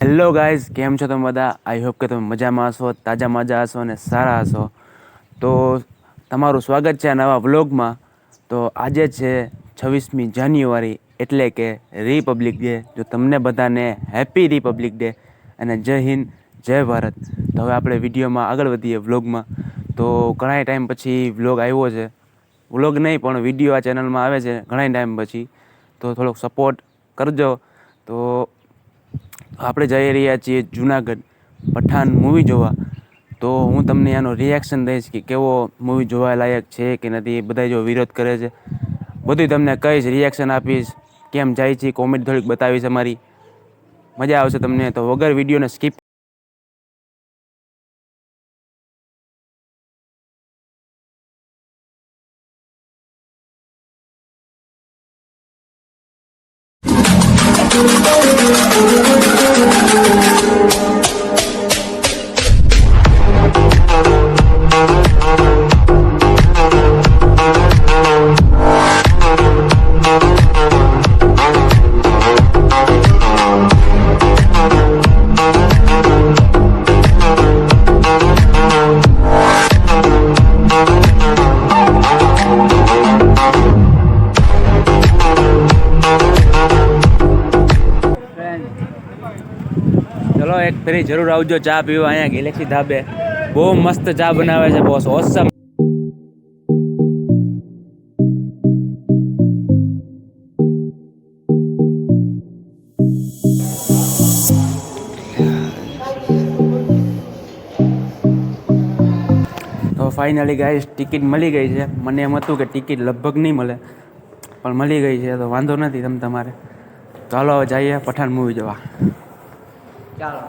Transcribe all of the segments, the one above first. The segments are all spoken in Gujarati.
હેલો ગાઈઝ, કેમ છો તમે બધા? આઈ હોપ કે તમે મજામાં હશો, તાજા માજા હશો અને સારા હશો. તો તમારું સ્વાગત છે આ નવા વ્લોગમાં. તો આજે છે 26મી જાન્યુઆરી, એટલે કે રિપબ્લિક ડે. જો તમને બધાને હેપી રિપબ્લિક ડે અને જય હિન્દ, જય ભારત. તો હવે આપણે વિડીયોમાં આગળ વધીએ વ્લોગમાં. તો ઘણા ટાઈમ પછી વ્લોગ આવ્યો છે. વ્લોગ નહીં પણ વિડીયો આ ચેનલમાં આવે છે ઘણા ટાઈમ પછી. તો થોડોક સપોર્ટ કરજો. તો આપણે જઈ રહ્યા છીએ જુનાગઢ પઠાન મૂવી જોવા. તો હું તમને આનો રિએક્શન દઈશ કે કેવો મૂવી જોવા લાયક છે કે નથી. એ બધા જો વિરોધ કરે છે બધું તમને કહીશ, રિએક્શન આપીશ, કેમ જાય છે કોમેન્ટ થોડીક બતાવીશ. અમારી મજા આવશે તમને. તો વગર વિડીયોને સ્કીપ ચલો એક ફેરી જરૂર આવજો ચા પીવા અહીંયા ગેલેક્સી ધાબે. બહુ મસ્ત ચા બનાવે છે બોસ, ઓસમ. તો ફાઇનલી ગાઈસ ટિકિટ મળી ગઈ છે. મને એમ હતું કે ટિકિટ લગભગ નહીં મળે, પણ મળી ગઈ છે. તો વાંધો નથી તમારે. ચાલો હવે જઈએ પઠાણ મૂવી જોવા. ચાલો.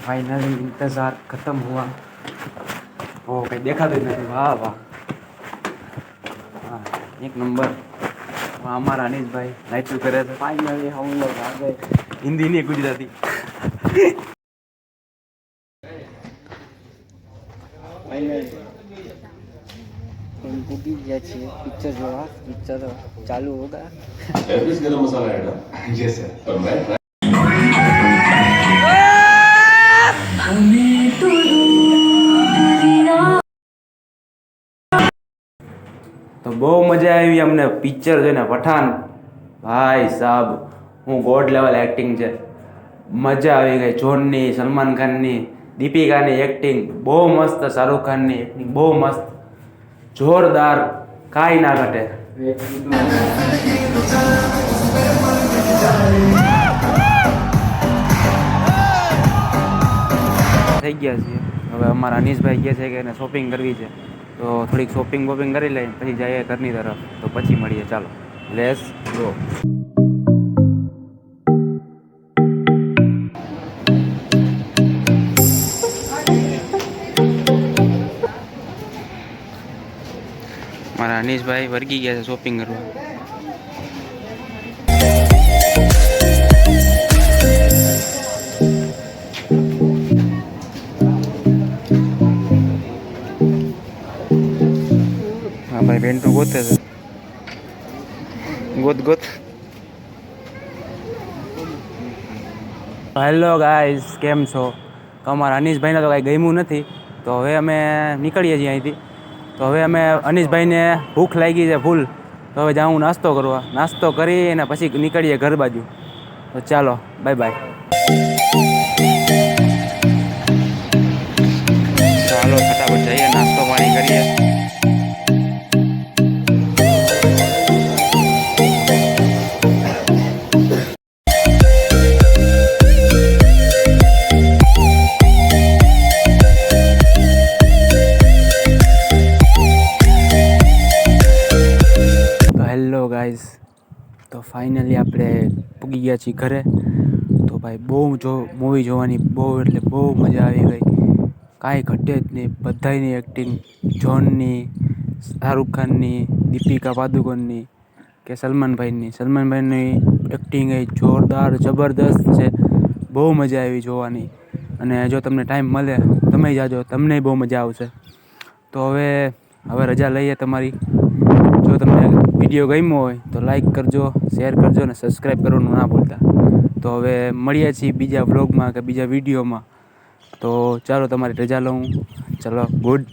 फाइनली इंतजार खत्म हुआ. ओ कहीं देखा भी नहीं. वाह वाह, हाँ एक नंबर. हमारा अनिश भाई नाइट शो करे थे. फाइनली हम लोग आ गए. हिंदी नहीं गुजराती. पिक्चर जो पिक्चर चालू होगा. गरम मसाला ऐड है. તો બહુ મજા આવી અમને પિક્ચર જોઈને. પઠાણ ભાઈ સાહેબ, હું ગોડ લેવલ એક્ટિંગ છે. મજા આવી ગઈ. જોનની, સલમાન ખાનની, દીપિકાની એક્ટિંગ બહુ મસ્ત, શાહરુખ ખાનની એક્ટિંગ બહુ મસ્ત, જોરદાર, કાંઈ ના ઘટે. થઈ ગયા છીએ હવે. અમારા અનીશભાઈ કહે છે કે એને શોપિંગ કરવી છે, તો થોડીક શોપિંગ કરી લઈએ, પછી જઈએ ઘરની તરફ. તો પછી મળીએ. ચાલો, લેટ્સ ગો. મારા અનીશભાઈ વર્ગી ગયા છે શોપિંગ કરવા. હા ભાઈ, પેન્ટું ગોતે છે. ગોત. હેલો ગાઈઝ, કેમ છો? તો અમારા અનીશભાઈને તો કાંઈ ગમ્યું નથી. તો હવે અમે નીકળીએ છીએ અહીંથી. તો હવે અમે અનીશભાઈને ભૂખ લાગી છે ફૂલ. તો હવે જાઉં નાસ્તો કરવા. નાસ્તો કરી અને પછી નીકળીએ ઘર બાજુ. તો ચાલો, બાય બાય. ચાલો ફટાફટ જઈએ, નાસ્તો પાણી કરીએ. ગાઈઝ, તો ફાઇનલી આપણે પૂગી ગયા છીએ ઘરે. તો ભાઈ મૂવી જોવાની બહુ એટલે બહુ મજા આવી ગઈ. કાંઈ ઘટે જ નહીં. બધાયની એક્ટિંગ, જોનની, શાહરુખ ખાનની, દીપિકા પાદુકોણની, કે સલમાનભાઈની એક્ટિંગ એ જોરદાર જબરદસ્ત છે, બહુ મજા આવી જોવાની. અને જો તમને ટાઈમ મળે તમે જાજો, તમને બહુ મજા આવશે. તો હવે રજા લઈએ તમારી. જો તમને વિડીયો ગમ્યો હોય તો લાઈક કરજો, શેર કરજો અને સબસ્ક્રાઈબ કરવાનું ના ભૂલતા. તો હવે મળીએ છીએ બીજા વ્લોગમાં કે બીજા વિડીયોમાં. તો ચાલો તમારી રજા લઉં. ચલો, ગુડ